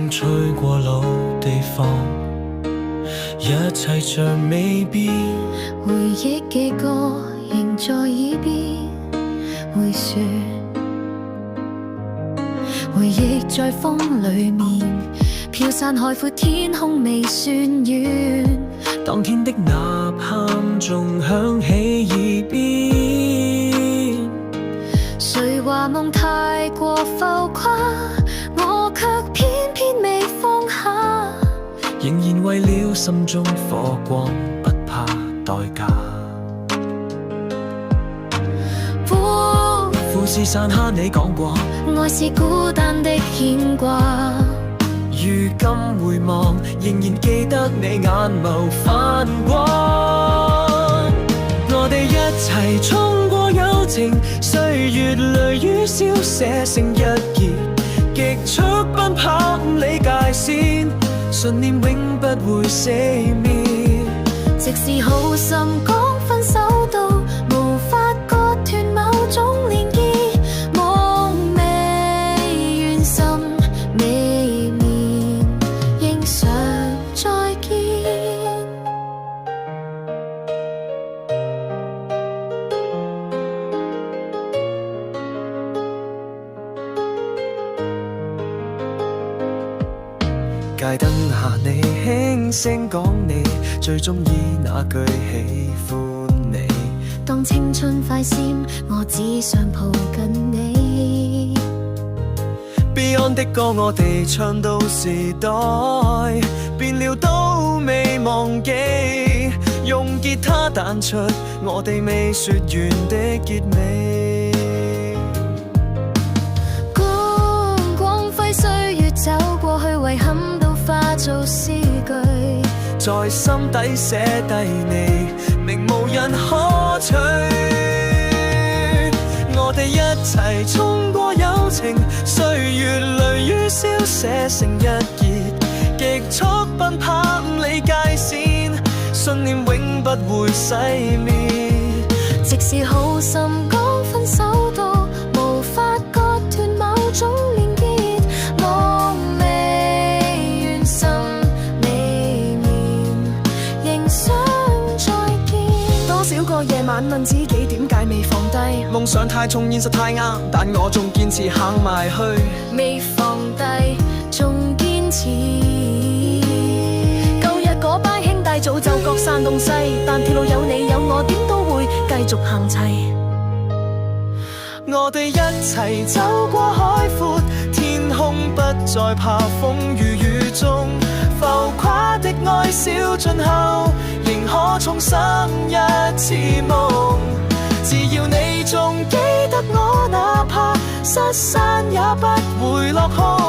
吹過老地方，一切像未變。回憶嘅歌仍在耳邊回旋，回憶在風裡面飄散海闊，天空未算遠。當天的吶喊仲響起耳邊，誰話夢太過浮誇，我卻偏偏未放下，仍然為了心中火光不怕代價。富士山下你講過，愛是孤單的牽掛。如今回望，仍然記得你眼眸泛光。我哋一齊衝過友情，歲月淚與笑寫成一頁，極速奔跑5里界線，信念永不會熄滅。即使好心講分手到無法割斷某種連結，夢未完心未眠，應常再見。街燈下你輕聲講你最鍾意那句喜歡你。當青春快閃，我只想抱緊你。Beyond 的歌我哋唱到時代變了都未忘記，用吉他彈出我哋未說完的結尾。光輝歲月走過去，遺憾都化做詩句，在心底寫低你，明無人可取。我哋一齊衝過友情，歲月淚與笑寫成一頁，極速奔跑5里界線，信念永不會熄滅。即使好心講分手到無法割斷某種連結，夢未完心未眠，仍想再見。多少個夜晚問自己點解未放低，夢想太重現實太啱，但我仲堅持行埋去，未放低仲堅持。舊日嗰班兄弟早就各散東西，但鐵路有你有我，點都會繼續行齊。我哋一齊走過海闊，天空不再怕風雨雨中，浮誇的愛笑盡後，仍可重生一次夢。只要你仲記得我，哪怕失散也不會落空。